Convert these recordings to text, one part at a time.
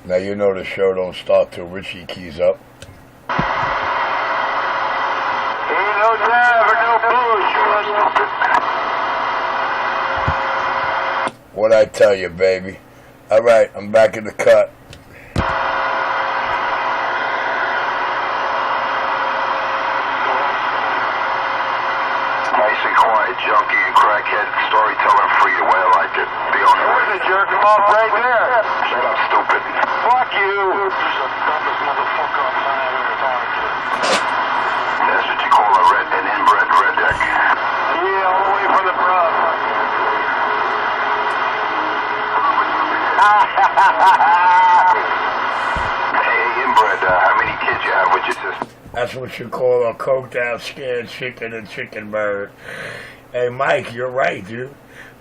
Now you know the show don't start till Richie keys up. Ain't no time for no bullshit. What'd I tell you, baby? Alright, I'm back in the cut. Nice and quiet, junkie and crackhead, storyteller free the way I like it. The only way to jerk him off right there. Shut up, stupid. Fuck you. You're the dumbest motherfucker on planet Earth, aren't you? That's what you call an inbred redneck. Yeah, all the way from the front. Hey, inbred, how many kids you have with your sister? That's what you call a coked out scared chicken and chicken bird. Hey Mike, you're right, dude.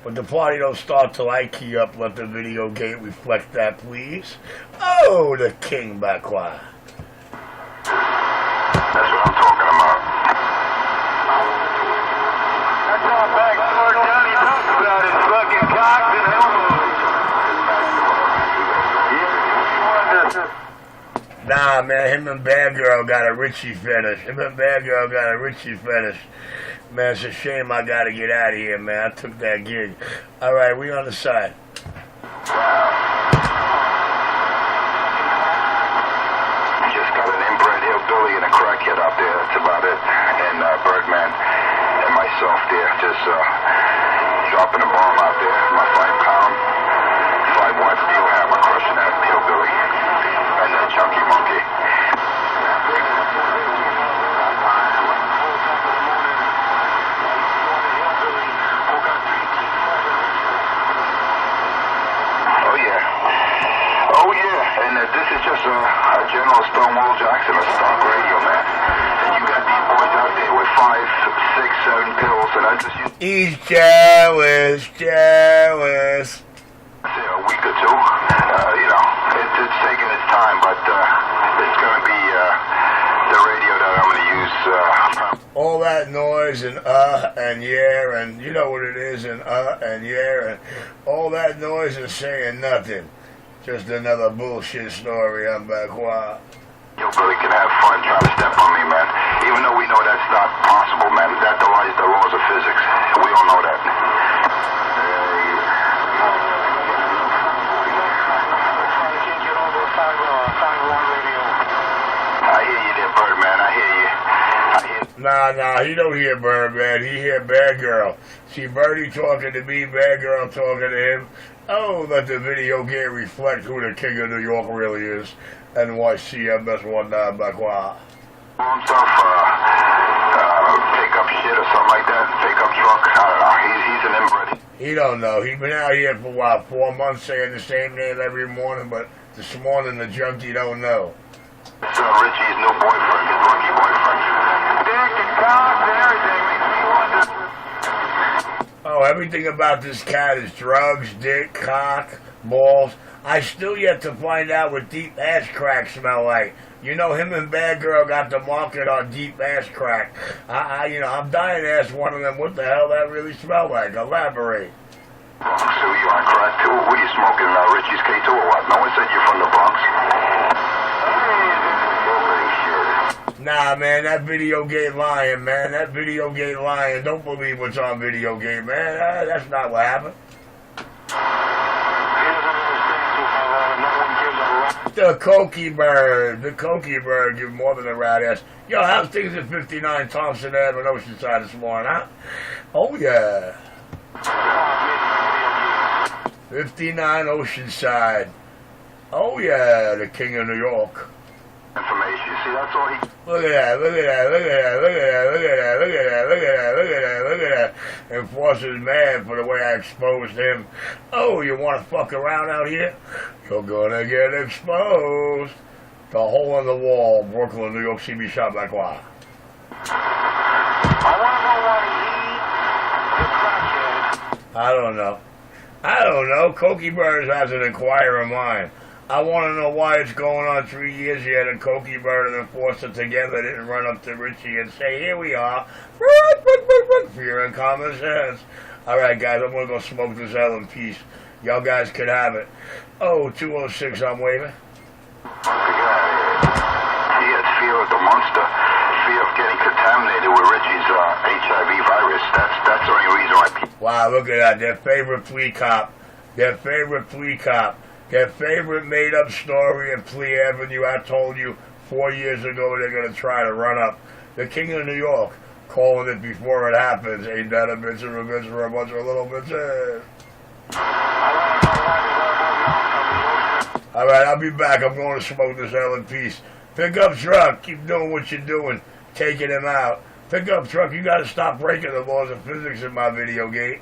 But the party don't start till I key up. Let the video gate reflect that, please. Oh, the King Bakwa. That's what I'm talking about. That's all backdoor Johnny talks about his fucking cocks and elbows. Nah, man, him and Bad Girl got a Richie fetish. Man, it's a shame I gotta get out of here, man. I took that gig. Alright, we on the side. Just got an inbred hillbilly and a crackhead out there. That's about it. And Birdman and myself there. Just dropping a bomb out there. My 5-pound, 5-watt steel hammer crushing that hillbilly. And that chunky monkey. Oh yeah, and this is just a General Stonewall Jackson, a stock radio, man. And you got these boys out there with 5, 6, 7 pills, and I just use He's jealous. say a week or two. You know, it's taking its time, but it's going to be the radio that I'm going to use. All that noise and yeah, and you know what it is, and yeah, and all that noise and saying nothing. Just another bullshit story, I'm back. Wow. You really can have fun trying to step on me, man. Even though we know that's not possible, man. That defies the laws of physics. We all know that. I hear you there, Birdman. I hear you. Nah, he don't hear Birdman. He hear Bad Girl. See Birdie talking to me, Bad Girl talking to him. Oh, let the video game reflect who the King of New York really is. NYCMS19 Bakwa. Himself, pick up shit or something like that. Pick up truck. I don't know. He's an inbred. He don't know. He been out here for what, 4 months saying the same name every morning, but this morning the junkie don't know. It's Richie's new boyfriend, his lucky boyfriend. Dick and cock and everything makes me wonder. Oh, everything about this cat is drugs, dick, cock, balls. I still yet to find out what deep ass crack smell like. You know, him and Bad Girl got the market on deep ass crack. I'm dying to ask one of them what the hell that really smell like. Elaborate. So you on crack too? What are you smoking, Richie's K2 or what? No one said you're from the Bronx. Nah, man, that video game lying, man. That video game lying. Don't believe what's on video game, man. That's not what happened. The Cokie Bird. The Cokie Bird give more than a rat ass. Yo, how's things at 59 Thompson Ave in Oceanside this morning, huh? Oh, yeah. 59 Oceanside. Oh, yeah, the King of New York. Information. See, that's all he... Look at that. Enforcer's mad for the way I exposed him. Oh, you want to fuck around out here? You're gonna get exposed. The hole in the wall, Brooklyn, New York, CB shot like what? I don't know. Cokie Bird has an inquiring mind. I want to know why it's going on 3 years yet and Cokie Bird and Enforcer together didn't run up to Richie and say, here we are. Fear and common sense. Alright guys, I'm going to go smoke this L in peace. Y'all guys could have it. Oh, 206, I'm waving. Wow, look at that. Their favorite flea cop. Their favorite flea cop. Their favorite made-up story in Flea Avenue. I told you 4 years ago they're going to try to run up. The King of New York, calling it before it happens. Ain't that a bitch of a bitch for a bunch of little bitches? Alright, I'll be back. I'm going to smoke this hell in peace. Pick up truck. Keep doing what you're doing. Taking him out. Pick up truck. You got to stop breaking the laws of physics in my video game.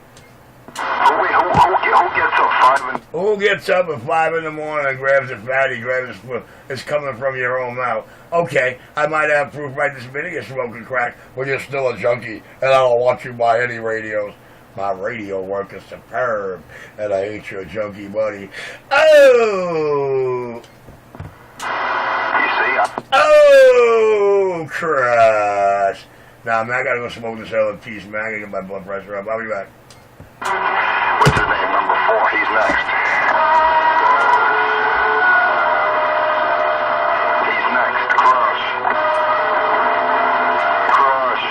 Who gets up at 5 in the morning and grabs a fatty, grabs a foot? It's coming from your own mouth. Okay, I might have proof right this minute you're smoking crack, but you're still a junkie, and I don't want you to buy any radios. My radio work is superb, and I ain't your junkie buddy. Oh! Oh, crush. Nah, man, I gotta go smoke this hell in peace, man. I gotta get my blood pressure up. I'll be back. What's his name? Number 4. He's next. He's next. Crush. Crush.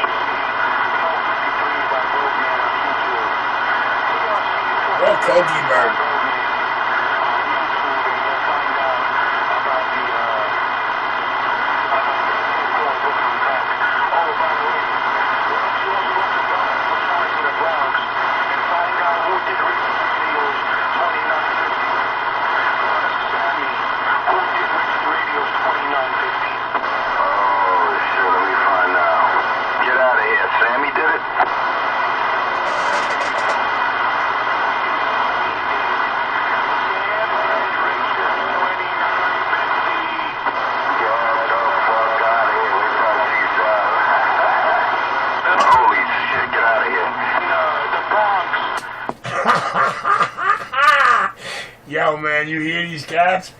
Oh, Cokey Bird. Yo, man, you hear these cats?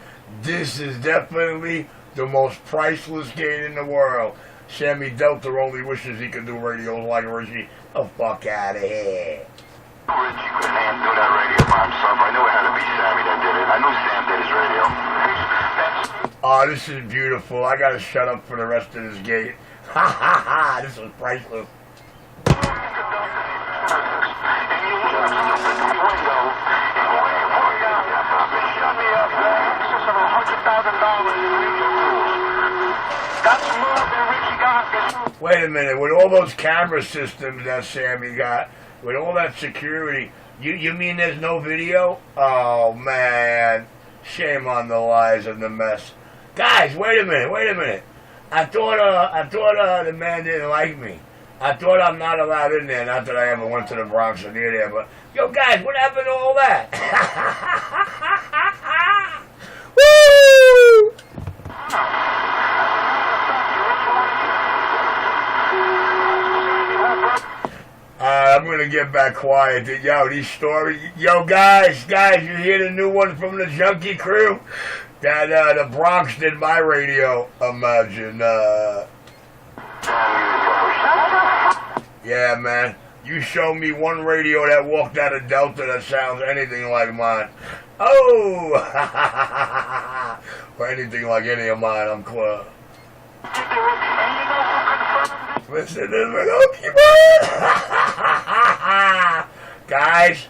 This is definitely the most priceless gate in the world. Sammy Delta only wishes he could do radios like Richie. The fuck out of here. Richie couldn't do that radio by himself. I knew it had to be Sammy that did it. I knew Sam did his radio. Oh, this is beautiful. I gotta shut up for the rest of this gate. Ha ha ha, this is priceless. Wait a minute, with all those camera systems that Sammy got, with all that security, you mean there's no video? Oh man, shame on the lies and the mess. Guys, wait a minute. I thought the man didn't like me. I thought I'm not allowed in there, not that I ever went to the Bronx or near there, but yo guys, what happened to all that? Woo! I'm gonna get back quiet. Yo, these stories. Yo, guys, you hear the new one from the Junkie Crew? That the Bronx did my radio. Imagine. Yeah, man. You show me one radio that walked out of Delta that sounds anything like mine. Oh, or anything like any of mine. I'm close. Listen to Milwaukee, guys,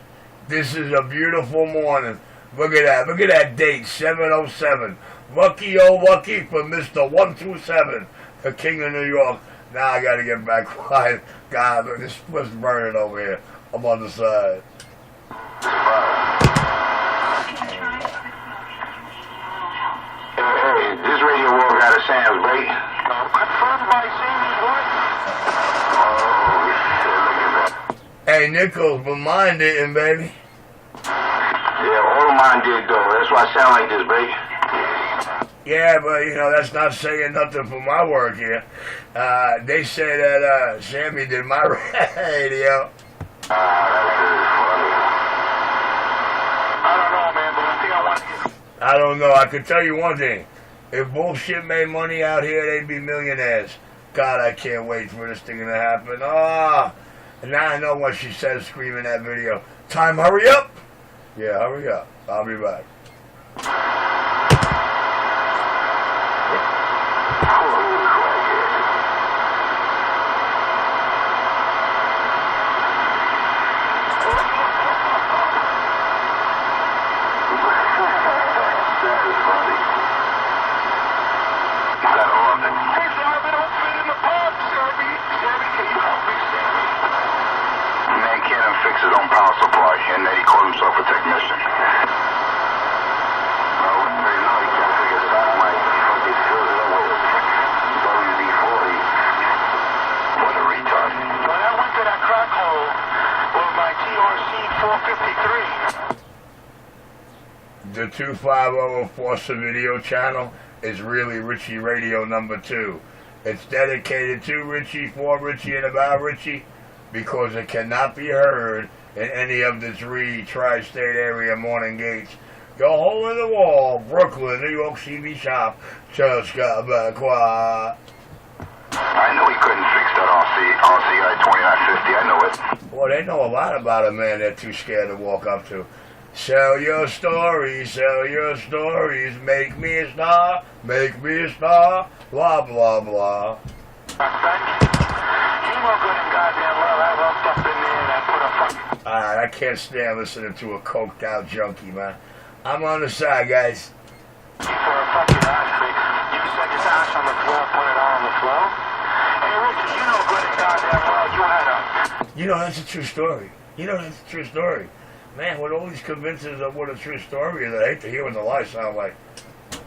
this is a beautiful morning. Look at that. Look at that date, 707. Lucky, oh lucky for Mr. 127, the King of New York. Now I gotta get back quiet. God, look, this split's burning over here. I'm on the side. Hey, this radio walk out of Sam's, right? Confirmed by Sammy's wife. Hey, Nichols, but mine didn't, baby. Yeah, all of mine did, though. That's why I sound like this, baby. Yeah, but, you know, that's not saying nothing for my work here. They say that Sammy did my radio. I don't know, man, but I think I want to... I don't know. I could tell you one thing. If bullshit made money out here, they'd be millionaires. God, I can't wait for this thing to happen. Ah! And now I know what she says screaming that video. Time, hurry up! Yeah, hurry up. I'll be back. and fix his own power supply, and then he called himself a technician. Well, right now he can't figure dynamite. He fucking fills it up with WD-40. What a retard. When I went to that crack hole with my TRC 453. The 250 Forza video channel is really Richie Radio number 2. It's dedicated to Richie, for Richie, and about Richie, because it cannot be heard in any of the 3 tri-state area morning gates. Your hole in the wall, Brooklyn, New York CB shop, just got back quiet. I knew he couldn't fix that RCI 2950. I know it. Boy, they know a lot about a man they're too scared to walk up to. Sell your stories, make me a star, blah, blah, blah. Alright, I can't stand listening to a coked out junkie, man. I'm on the side, guys. For a fucking ashtray, you set his ass on the floor, put it on the floor. Hey, Richie, you know good and goddamn well you had a... You know, that's a true story. Man, with all these convinces of what a true story is, I hate to hear what the lies sound like. That's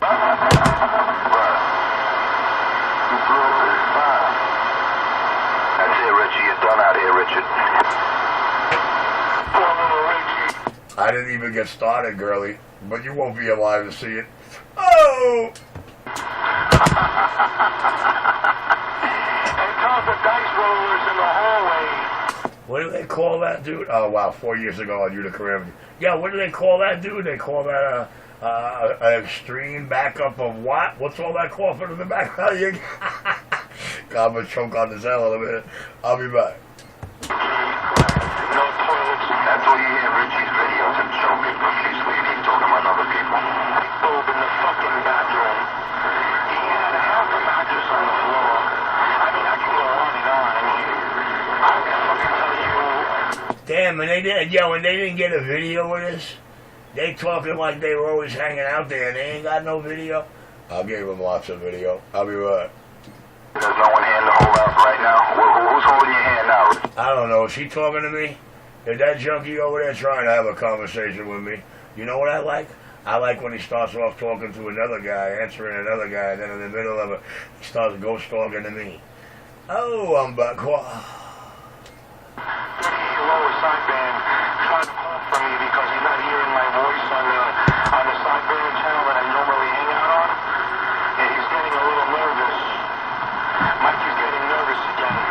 it, Richie. You're done out here, Richard. Poor little Richie. I didn't even get started, girlie, but you won't be alive to see it. Oh! And count the dice rollers in the hallway. What do they call that, dude? Oh, wow, 4 years ago on Utica Avenue. Yeah, what do they call that, dude? They call that an extreme backup of what? What's all that coughing in the background? God, I'm going to choke on this hell in a minute. I'll be back. No toilets. That's all you hear, Richie's videos and choking profusely, and he's talking about other people. Boob in the fucking bathroom. He had half a mattress on the floor. I mean, I can go on and on. I mean, I can fucking tell you. Damn, and they didn't, yo, and they didn't get a video of this? They talking like they were always hanging out there, and they ain't got no video? I gave them lots of video. I'll be right. There's no one hand to hold out right now. Who's holding your hand now? I don't know. Is she talking to me? Is that junkie over there trying to have a conversation with me? You know what I like? I like when he starts off talking to another guy, answering another guy, and then in the middle of it, he starts ghost talking to me. Oh, I'm back. Lower sideband trying to call for me because he's not hearing my voice on the sideband channel that I normally hang out on. And he's getting a little nervous. Mikey's getting nervous again.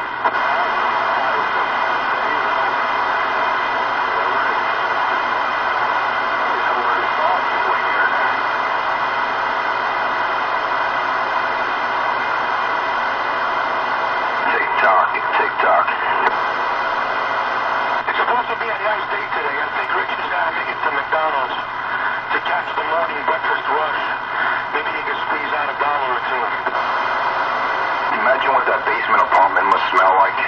TikTok. It's supposed to be a nice day today. I think Richard's got to make it to McDonald's to catch the morning breakfast rush. Maybe he can squeeze out $1 or $2. Imagine what that basement apartment must smell like.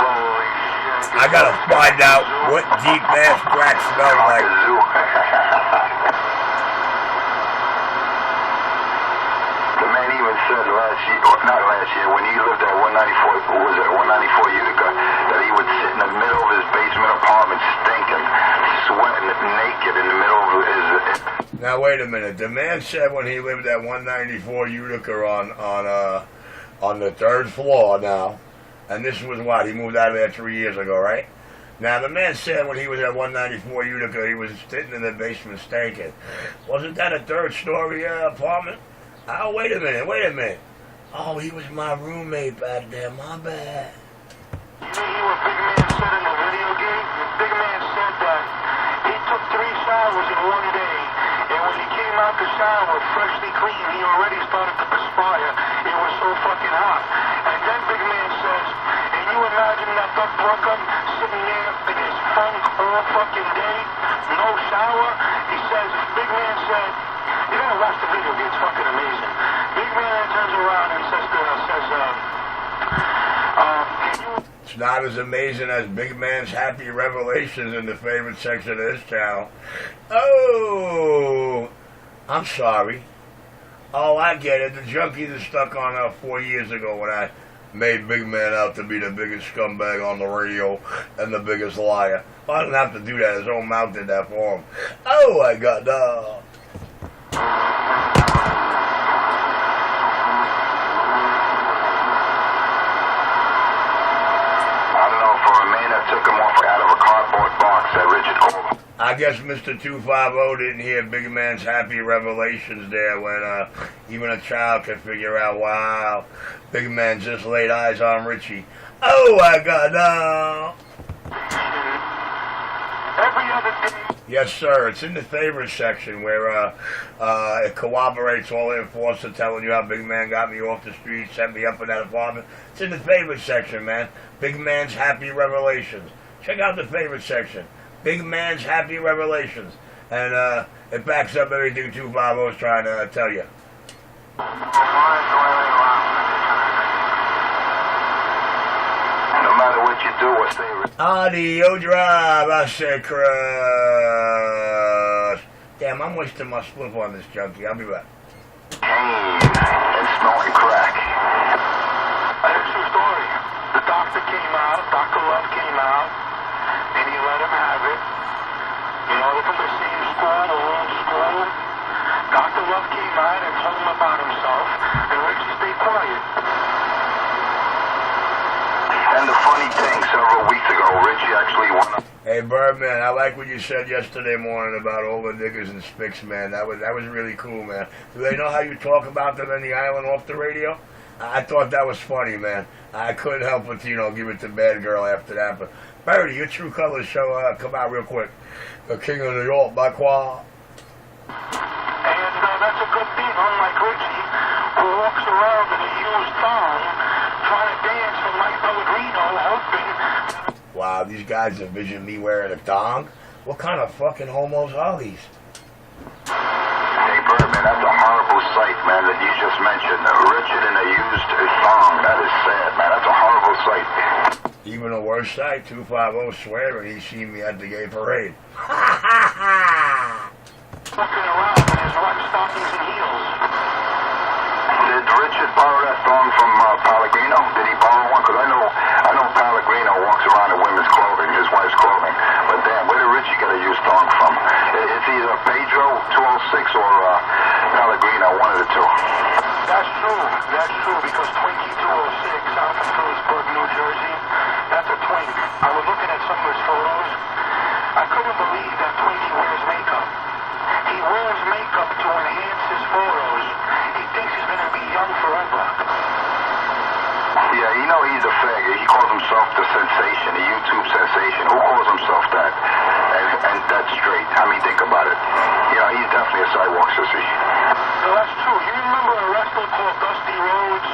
Holy shit. I gotta find out what deep ass crack smells like. The man even said not last year, when he lived at 194, what was it, 194 Utica, that he would sit in the middle of his basement apartment stinking, sweating naked in the middle of his... Now wait a minute. The man said when he lived at 194 Utica on the 3rd floor now, and this was what, he moved out of there 3 years ago, right? Now the man said when he was at 194 Utica, he was sitting in the basement stinking. Wasn't that a 3rd story apartment? Oh, wait a minute. Oh, he was my roommate back there, my bad. You hear what Big Man said in the video game? Big Man said that he took 3 showers in one day, and when he came out the shower freshly clean, he already started to perspire. It was so fucking hot. And then Big Man says, and you imagine that Doug Brookham sitting there in his funk all fucking day, no shower? He says, Big Man said, you gotta watch the video, it's fucking amazing. Big Man turns around and says, It's not as amazing as Big Man's Happy Revelations in the favorite section of this channel. Oh, I'm sorry. Oh, I get it. The junkies are stuck on 4 years ago made Big Man out to be the biggest scumbag on the radio and the biggest liar. I didn't have to do that. His own mouth did that for him. Oh, I got took him off out of a cardboard box that Richard called him. I guess Mr. 250 didn't hear Big Man's happy revelations there when even a child can figure out, wow, Big Man just laid eyes on Richie. Oh, I got Every other day. Yes, sir. It's in the favorite section where it corroborates all the enforcer telling you how Big Man got me off the street, set me up in that apartment. It's in the favorite section, man. Big Man's happy revelations. Check out the favorite section. Big Man's happy revelations. And it backs up everything 250 is trying to tell you. No matter what you do or say. Audio drive, I said crush. Damn, I'm wasting my split on this junkie. I'll be back. Pain and smoking crack. That's a true story. The doctor came out, Dr. Love came out, and he let him have it. You know, they're from the same school, the wrong school. Dr. Love came out and told him about himself, and Richie stayed quiet. And the funny thing, several weeks ago, Richie actually won. Hey, Birdman, I like what you said yesterday morning about all the niggas and spics, man. That was really cool, man. Do they know how you talk about them in the island off the radio? I thought that was funny, man. I couldn't help but, give it to Bad Girl after that. But, Birdie, your true colors show come out real quick. The King of New York, by Qua. And that's a good thing, unlike Richie, who walks around in a used thong, trying to dance for Mike Pellegrino, hoping. Wow, these guys envision me wearing a thong? What kind of fucking homos are these? Hey, Birdman, that's a horrible sight, man, that you just mentioned. Richard in a used thong. That is sad, man. That's a horrible sight. Even a worse sight, 250 swearing he seen me at the gay parade. Walking around in his rock stockings and heels. Did Richard borrow that thong from Pellegrino? Did he borrow one? Because I know Pellegrino walks around in women's clothing, his wife's clothing. But damn, where did Richie get a used thong from? It's either Pedro 206 or Pellegrino, one of the two. That's true, because Twinkie 206 out of Phillipsburg, New Jersey, that's a twink. I was looking at some of his photos. I couldn't believe that Twinkie wears makeup. He wears makeup to enhance his photos. He thinks he's going to be young forever. Yeah, he's a faggot. He calls himself the sensation, the YouTube sensation. Who calls himself that? And that's straight. I mean, think about it. He's definitely a sidewalk sissy. So that's true. You remember a wrestler called Dusty Rhodes?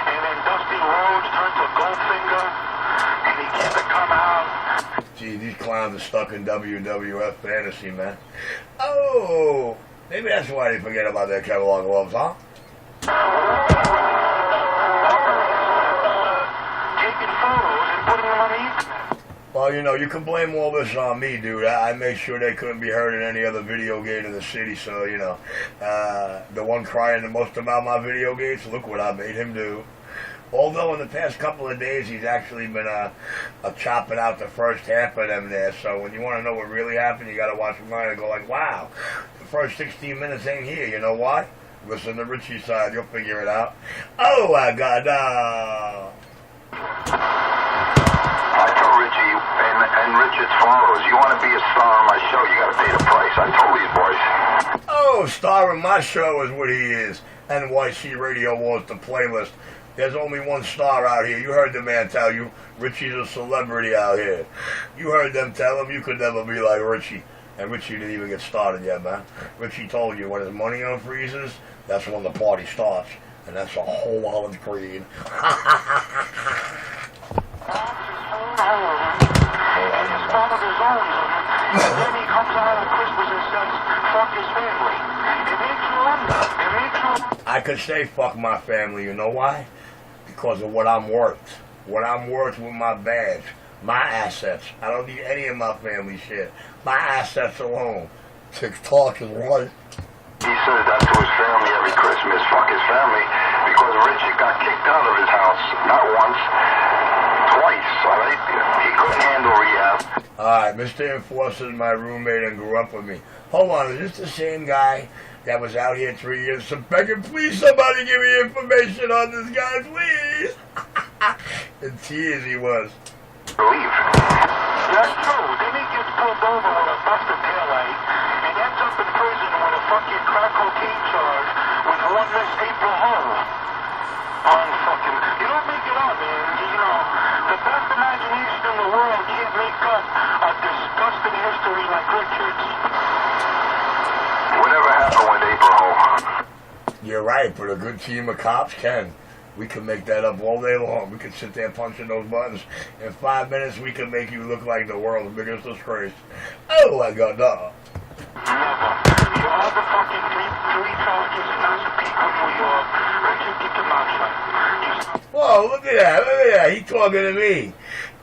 And then Dusty Rhodes turned to Goldfinger, and he can't come out. Gee, these clowns are stuck in WWF fantasy, man. Oh, maybe that's why they forget about their Kevlar gloves, huh? Taking photos and putting them on the internet. Well, you can blame all this on me, dude. I made sure they couldn't be heard in any other video game in the city, so, the one crying the most about my video games, look what I made him do. Although in the past couple of days he's actually been chopping out the first half of them there. So when you want to know what really happened, you got to watch mine and go like, wow, the first 16 minutes ain't here. You know why? Listen to Richie's side. You'll figure it out. Oh, I got I told Richie and Richard's followers, you want to be a star on my show, you got to pay the price. I told these boys. Oh, star in my show is what he is. NYC Radio Wars, the playlist. There's only one star out here. You heard the man tell you, Richie's a celebrity out here. You heard them tell him you could never be like Richie. And Richie didn't even get started yet, man. Richie told you when his money unfreezes, that's when the party starts. And that's a whole olive green. Then he comes out at Christmas and says, fuck his family. It makes you wonder. I could say fuck my family, you know why? Because of what I'm worth. What I'm worth with my badge. My assets. I don't need any of my family shit. My assets alone. TikTok is right. He says that to his family every Christmas. Fuck his family. because Richard got kicked out of his house, not once, twice, all right? He couldn't handle rehab. Alright, Mr. Enforcer is my roommate and grew up with me. Hold on, is this the same guy that was out here 3 years? So begging, please somebody give me information on this guy, please. In tears he was. Leave. That's true. Then he gets pulled over with a busted taillight and ends up in prison with a fucking crack cocaine charge with one Miss April Ho. You don't make it up, man. You know, the best imagination in the world can't make up a disgusting history like Richard's. Whatever happened with April Ho? You're right, but a good team of cops can. We can make that up all day long. We can sit there punching those buttons. In 5 minutes, we can make you look like the world's biggest disgrace. Oh, I got that. Never. You all the fucking three charges in Massapequa, New York. Richard, get your mouth shut. Whoa, look at that. Look at that. He talking to me.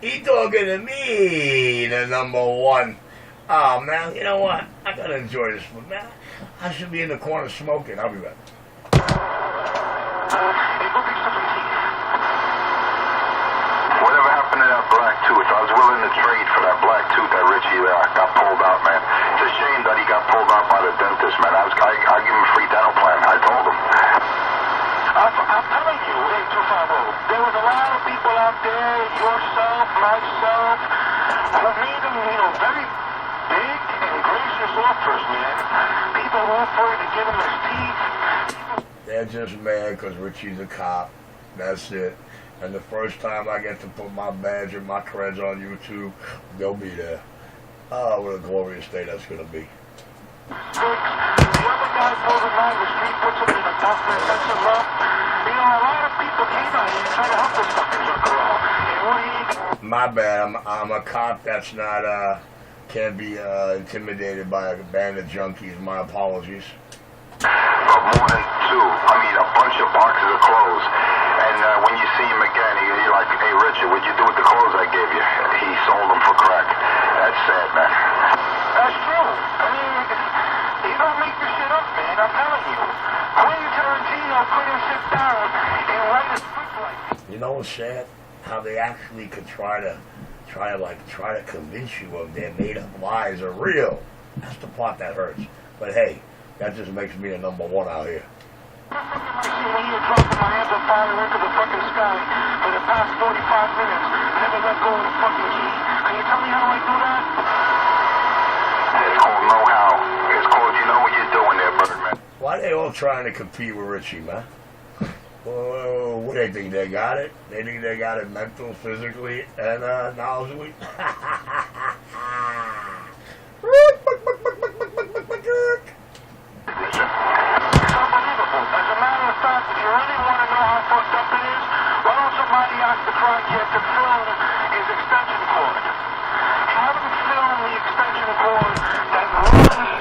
He talking to me, the number one. Oh, man, you know what? I gotta enjoy this one, man. I should be in the corner smoking. I'll be back. Whatever happened to that black tooth? I was willing to trade for that black tooth that Richie got pulled out, man. It's a shame that he got pulled out by the dentist, man. I'll give him a free dental plan. I told him. I'm telling you, 8250, there was a lot of people out there, yourself, myself, who made him, very big and gracious offers, man. People who offered to give him his teeth. They're just mad because Richie's a cop. That's it. And the first time I get to put my badge and my creds on YouTube, they'll be there. Oh, what a glorious day that's going to be. The other guy pulled him out of the street, puts him in a dumpster, sets him up. A lot of people came out here trying to help this fucking junker out. And what do you... My bad. I'm a cop that's not, can't be intimidated by a band of junkies. My apologies. But more than two. I mean, a bunch of boxes of clothes. And when you see him again, you're like, hey, Richard, what'd you do with the clothes I gave you? He sold them for crack. That's sad, man. That's true. I mean, you don't make this shit up, man. I'm telling you. Quentin Tarantino couldn't sit down and write a script like this. You know what's sad? How they actually could try to convince you of their made-up lies are real. That's the part that hurts. But hey, that just makes me the number one out here. When you were dropping my amplifier into the fucking sky for the past 45 minutes, never let go of the fucking key. Can you tell me how I do that? It's called know-how. It's called you know what you're doing there, Birdman. Why they all trying to compete with Richie, man? Well, what do they think? They got it? They think they got it mental, physically, and knowledgeably?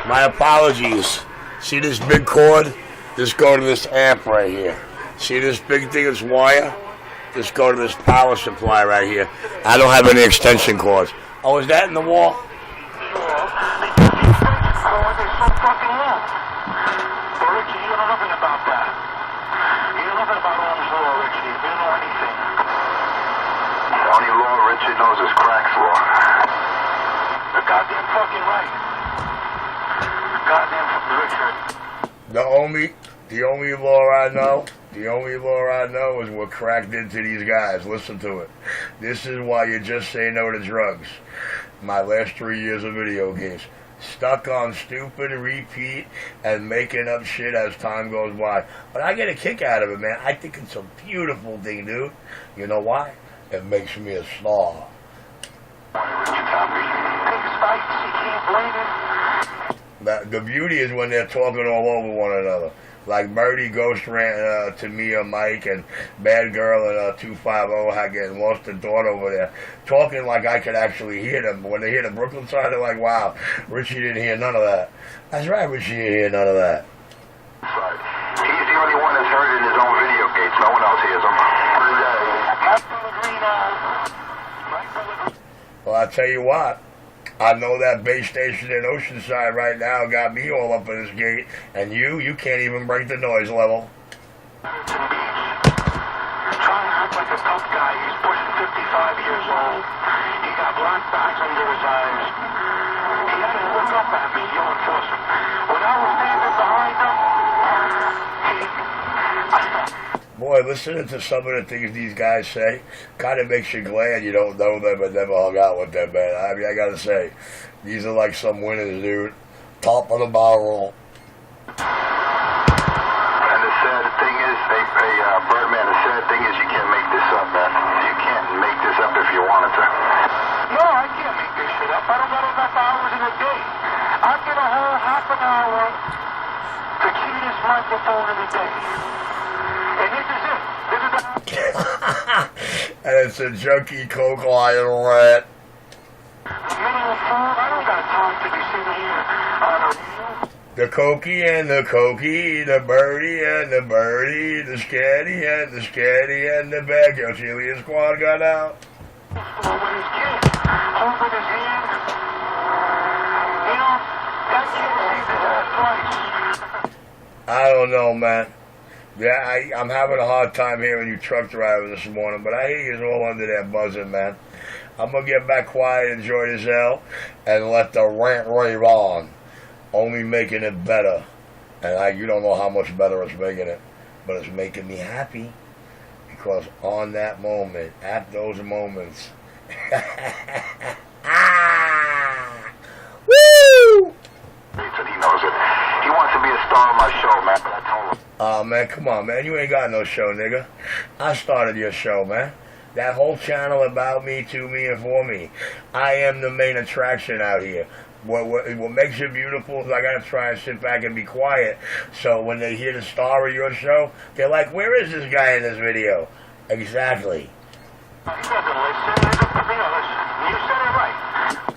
My apologies. See this big cord? Just go to this amp right here. See this big thing, this wire? Just go to this power supply right here. I don't have any extension cords. Oh, is that in the wall? The only law Richard knows is crack's law. The goddamn fucking right. Goddamn Richard. The only law I know is what crack did to these guys. Listen to it. This is why you just say no to drugs. My last 3 years of video games. Stuck on stupid repeat and making up shit as time goes by. But I get a kick out of it, man. I think it's a beautiful thing, dude. You know why? It makes me a star. The beauty is when they're talking all over one another. Like Murdy Ghost ran to me or Mike, and Bad Girl and 250 had getting lost in thought over there. Talking like I could actually hear them. But when they hear the Brooklyn side, they're like, wow, Richie didn't hear none of that. That's right, Richie didn't hear none of that. He's the only one that's heard in his own video gates. No one else hears him. Well, I'll tell you what. I know that base station in Oceanside right now got me all up in this gate, and you can't even break the noise level. 25 years old. He got black bags under his eyes. He had to look up at me, yo, enforcement. When I was standing behind him, Boy, listening to some of the things these guys say kind of makes you glad you don't know them and never hung out with them, man. I mean, I gotta say, these are like some winners, dude. Top of the barrel. And the sad thing is, Birdman, the sad thing is you can't make this up, man. You can't make this up if you wanted to. no, I can't make this shit up. I don't got enough hours in a day. I get a whole half an hour to key this microphone in a day. And this is it. This is the And it's a junkie coke lion rat. minimum food. I don't got time to be sitting here on a... The cokey and the cokey, the birdie and the birdie, the scatty and the scatty and the bag. Yo, Chilean squad got out. with his kid, holding his hand. You know, that kid saved his ass twice. I don't know, man. Yeah, I'm having a hard time hearing you truck drivers this morning, but I hear you all under there buzzing, man. I'm going to get back quiet, enjoy this hell, and let the rant rave on. Only making it better. And you don't know how much better it's making it, but it's making me happy. Because on that moment, at those moments, woo! He knows it. He wants to be a star on my show, man. But I told him. Oh, man, come on, man. You ain't got no show, nigga. I started your show, man. That whole channel about me, to me, and for me. I am the main attraction out here. What makes it beautiful is I gotta try and sit back and be quiet. So when they hear the star of your show, they're like, where is this guy in this video? Exactly. He doesn't listen. You said it right.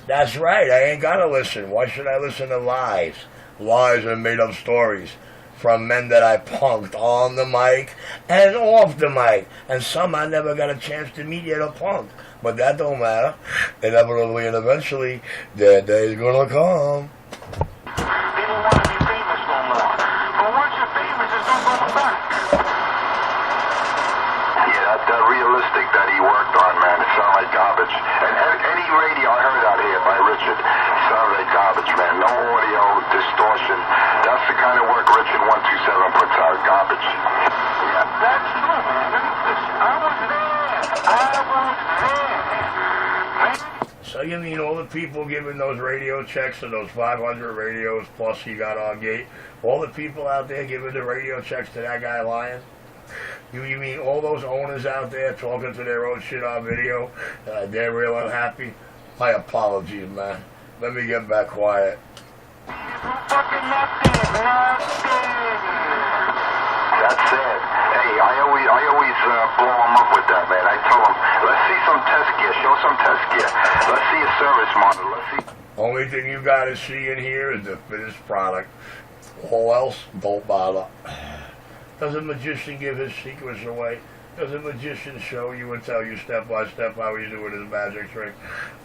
That's right. I ain't gotta listen. Why should I listen to lies? Lies and made up stories from men that I punked on the mic and off the mic. And some I never got a chance to meet yet or punk. But that don't matter. Inevitably and eventually, their day's gonna come. They don't want to be famous no more. But once you're famous, there's no going back. Yeah, that realistic that he worked on, man, it sounded like garbage. And any radio I heard out here by Richard sounded like garbage, man. No audio, distortion. That's the kind of work Richard 127 puts out, garbage. Yeah. That's true, man. Listen, I was there. So you mean all the people giving those radio checks to those 500 radios plus he got on gate, all the people out there giving the radio checks to that guy lying? You mean all those owners out there talking to their own shit on video? They're real unhappy? My apologies, man. Let me get back quiet. Fucking nothing. That's it. Hey, I always blow him up with that, man. I tell him, let's see some test gear. Show some test gear. Let's see a service model. Let's see. Only thing you gotta see in here is the finished product. All else, don't bother. Does a magician give his secrets away? Does a magician show you and tell you step by step how he's doing his magic trick?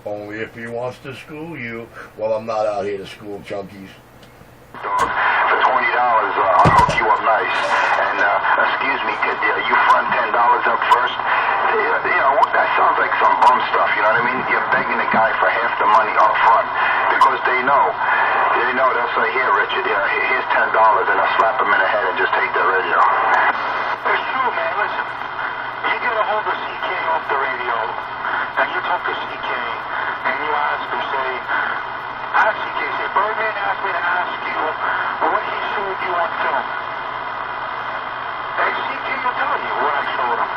Only if he wants to school you. Well, I'm not out here to school junkies. For $20, I'll hook you up nice. And, excuse me, kid, you front $10 up first? You know, that sounds like some bum stuff, you know what I mean? You're begging the guy for half the money up front. Because they know, they'll say, here, Richard, here's $10, and I'll slap him in the head and just take the radio. It's true, man. Listen, you get a hold of CK off the radio, and you talk to CK, and you ask him, say, CK, say, Birdman asked me to ask you what he showed you on film. And CK will tell you what I showed him.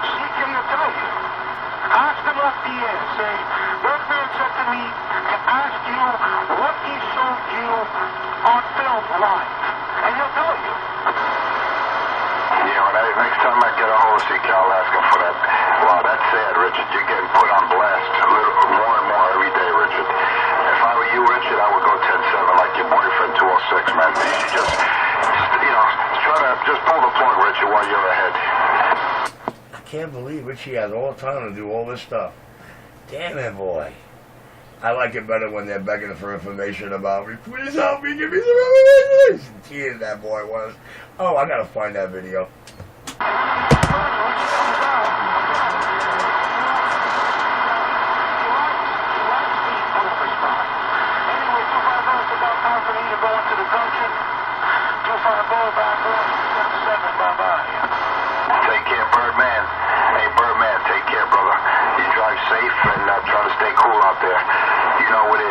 CK will tell you. Ask him off the air. Say, Birdman said to me to ask you what he showed you on film live. And he'll tell you. You know, next time I get a hold of CK, I'll ask him for that. Wow, that's sad, Richard. You're getting put on blast a little more and more every day, Richard. If I were you, Richard, I would go 10-7 like your boyfriend 206, man. You should just, try to just pull the plug, Richard, while you're ahead. I can't believe Richie has all the time to do all this stuff. Damn it, boy. I like it better when they're begging for information about me. Please help me, give me some information. Tears that boy was. Oh, I gotta find that video.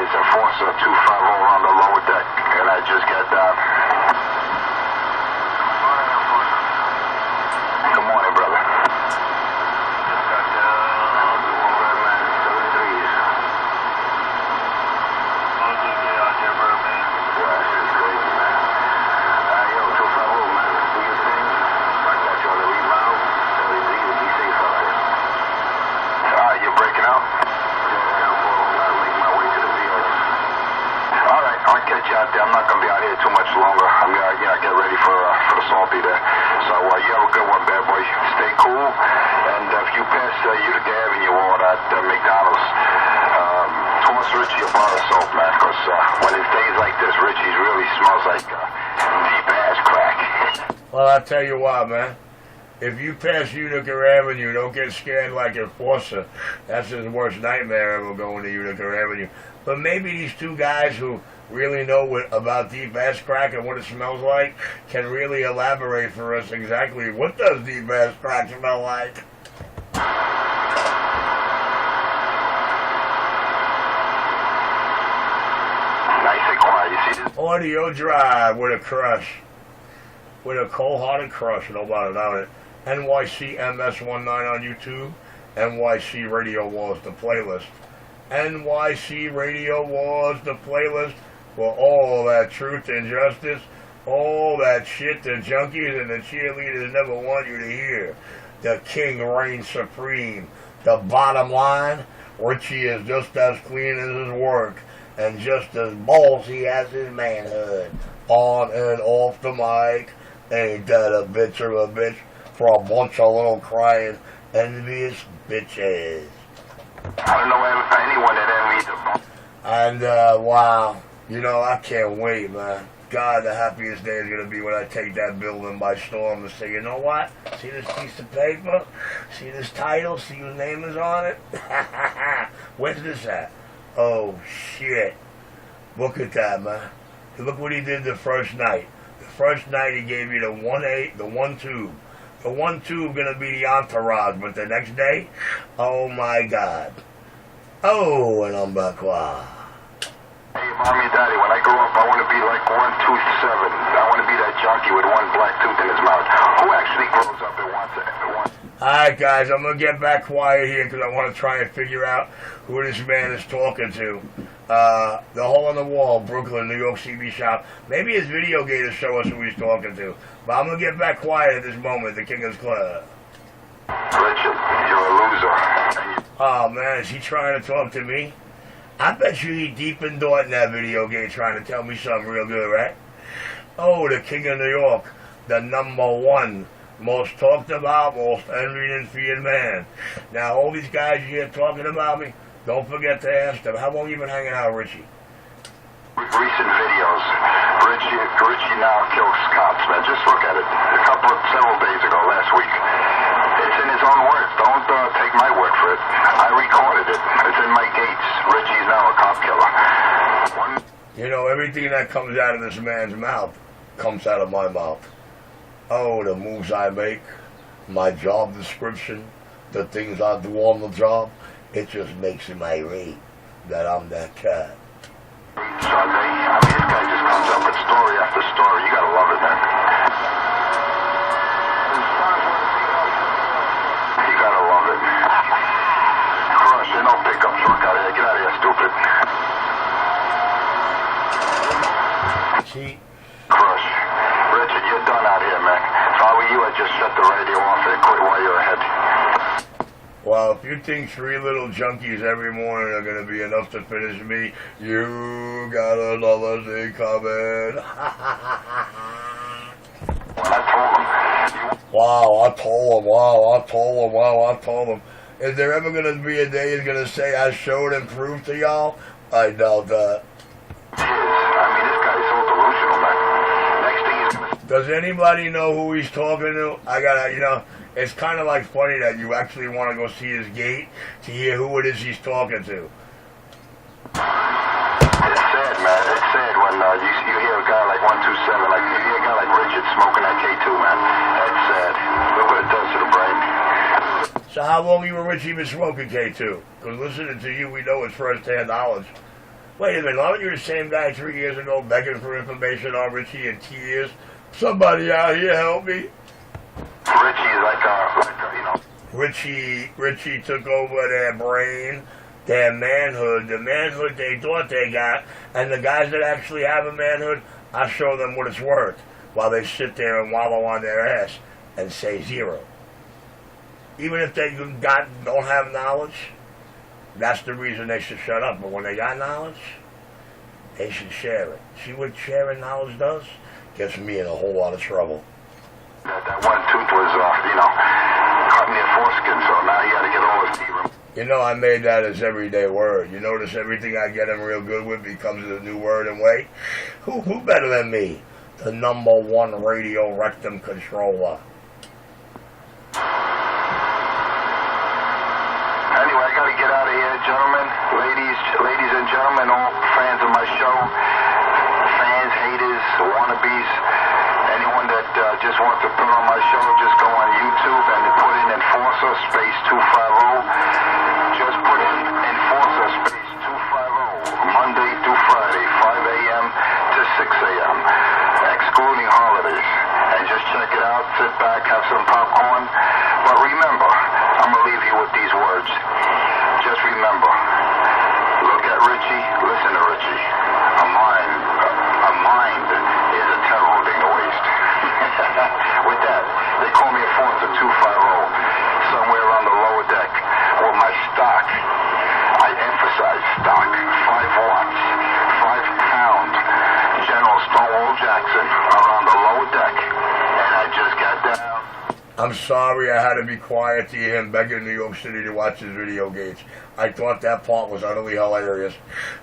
is Enforcer 250 on the lower deck, and I just got down. Good morning, brother. Just got down. Birdman, 73s. How's it get out there, Birdman? Yeah, this is crazy, man. Yo, 250, man. Do your thing. I got you on the rebound. 73s will be safe out there. You're breaking out? I'll catch you out there. I'm not going to be out here too much longer. I'm going to get ready for the salty there. So you have a good one, bad boy. Stay cool. And if you pass Utica Avenue or that McDonald's, toss Richie a bar of soap, man. Because when it's days like this, Richie's really smells like deep ass crack. Well, I'll tell you what, man. If you pass Utica Avenue, don't get scared like Enforcer. That's his worst nightmare ever, going to Utica Avenue. But maybe these two guys who really know about deep ass crack and what it smells like can really elaborate for us exactly what does deep ass crack smell like. Nice and quiet, you see this? Audio Drive with a crush. With a cold-hearted crush, no doubt it. NYC MS19 on YouTube. NYC Radio Wars, the playlist. NYC Radio Wars, the playlist for all that truth and justice, all that shit the junkies and the cheerleaders never want you to hear. The king reigns supreme. The bottom line, Richie is just as clean as his work and just as ballsy as his manhood. On and off the mic, ain't that a bitch of a bitch for a bunch of little crying envious bitches. I don't know anyone that envies them. And, wow, you know, I can't wait, man. God, the happiest day is going to be when I take that building by storm and say, you know what? See this piece of paper? See this title? See whose name is on it? Where's this at? Oh, shit. Look at that, man. Look what he did the first night. The first night he gave you the 1-8, the 1-2. The 1-2 going to be the entourage, but the next day, oh my God. Oh, and I'm back. Wow. Hey, mommy and daddy, when I grow up, I want to be like 127. I want to be that junkie with one black tooth in his mouth. Who actually grows up and wants it? Alright, guys, I'm going to get back quiet here because I want to try and figure out who this man is talking to. The Hole in the Wall, Brooklyn, New York CB shop. Maybe his video game will show us who he's talking to. But I'm going to get back quiet at this moment, the King of Club. Richard, you're a loser. Oh, man, is he trying to talk to me? I bet you he deep in thought in that video game trying to tell me something real good, right? Oh, the King of New York, the #1. Most talked about, most envied and feared man. Now, all these guys here talking about me, don't forget to ask them, how long you been hanging out, Richie? Recent videos. Richie now kills cops, man. Just look at it. Several days ago, last week. It's in his own words. Don't take my word for it. I recorded it. It's in my gates. Richie's now a cop killer. You know, everything that comes out of this man's mouth comes out of my mouth. Oh, the moves I make, my job description, the things I do on the job, it just makes him irate that I'm that cat. Sunday, I mean, this guy just comes up with story after story. You gotta love it, man. You gotta love it. Crush, you no pickup truck out here. Get out of here, stupid. See? Crush. Richard, you're done out here, man. If I were you, I'd just shut the radio off and quit while you're ahead. Well, if you think 3 little junkies every morning are going to be enough to finish me, you got another thing coming. Wow, I told him. Is there ever going to be a day he's going to say I showed and proved to y'all? I doubt that. Does anybody know who he's talking to? I gotta, you know, it's kind of like funny that you actually want to go see his gate to hear who it is he's talking to. It's sad, man. It's sad when you hear a guy like 127, like you hear a guy like Richard smoking that K2, man. That's sad. Look what it does to the brain. So how long you and Richie been smoking K2? Because listening to you, we know it's first-hand knowledge. Wait a minute, aren't you the same guy 3 years ago begging for information on Richie in tears? Somebody out here help me. Richie's like you know. Richie took over their brain, their manhood, the manhood they thought they got, and the guys that actually have a manhood, I show them what it's worth while they sit there and wallow on their ass and say zero. Even if they don't have knowledge, that's the reason they should shut up. But when they got knowledge, they should share it. See what sharing knowledge does? Gets me in a whole lot of trouble. That one tooth was, cutting their foreskin, so now you gotta get all his teeth removed. You know, I made that as everyday word. You notice everything I get him real good with becomes a new word and way? Who better than me? The #1 radio rectum controller. Anyway, I gotta get out of here, gentlemen, ladies and gentlemen, all fans of my show, fans, haters, wannabes, anyone that just wants to put on my show, just go on YouTube and put in Enforcer space 250. Just put in Enforcer space 250, Monday through Friday, 5 a.m. to 6 a.m., excluding holidays. And just check it out, sit back, have some popcorn. But remember, I'm going to leave you with these words. Just remember, look at Richie, listen to Richie. A mind is a terrible thing to waste. With that, they call me Enforcer 250, somewhere around the lower deck. With my stock, I emphasize stock, 5 watts, 5-pound General Stonewall Jackson around the lower deck. And I just got down. I'm sorry I had to be quiet to hear him begging New York City to watch his video games. I thought that part was utterly hilarious.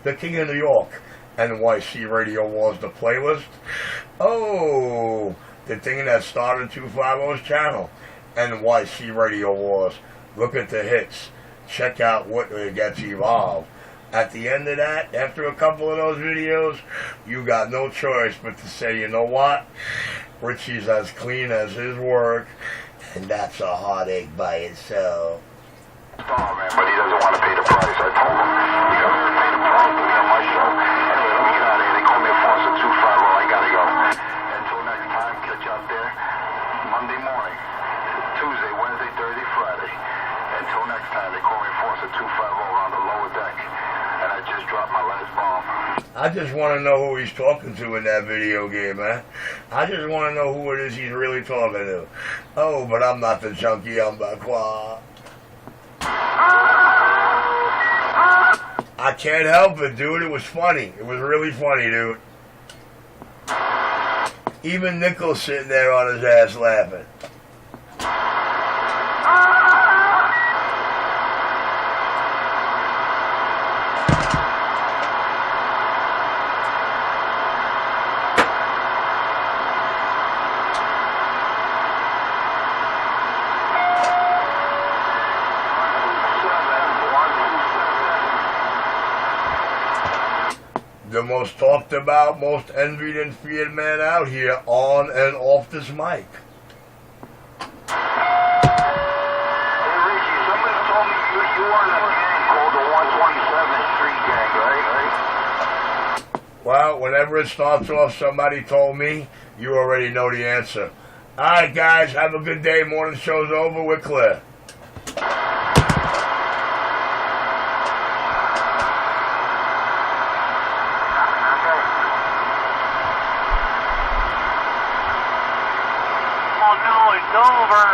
The King of New York, NYC Radio Wars, the playlist. Oh, the thing that started 250's channel, NYC Radio Wars. Look at the hits. Check out what gets evolved. At the end of that, after a couple of those videos, you got no choice but to say, you know what? Richie's as clean as his work, and that's a heartache by itself. Oh, man, but he doesn't want to pay the price. I told him, you gotta pay the price to be on my show. Anyway, let me get out of here. They call me Enforcer 250. I gotta go. Until next time, catch you out there Monday morning, Tuesday, Wednesday, Thursday, Friday. Until next time, they call me Enforcer 250 around the lower deck. And I just dropped my last bomb. I just want to know who he's talking to in that video game, man. I just want to know who it is he's really talking to. Oh, but I'm not the junkie, I'm Bakwa. I can't help it, dude. It was funny. It was really funny, dude. Even Nickel's sitting there on his ass laughing. The most talked about, most envied and feared man out here on and off this mic. Hey, Richie, somebody told me you were in a gang called the 127th Street Gang, right? Well, whenever it starts off, somebody told me, you already know the answer. Alright, guys, have a good day. Morning show's over. We're clear. Oh, no, it's over.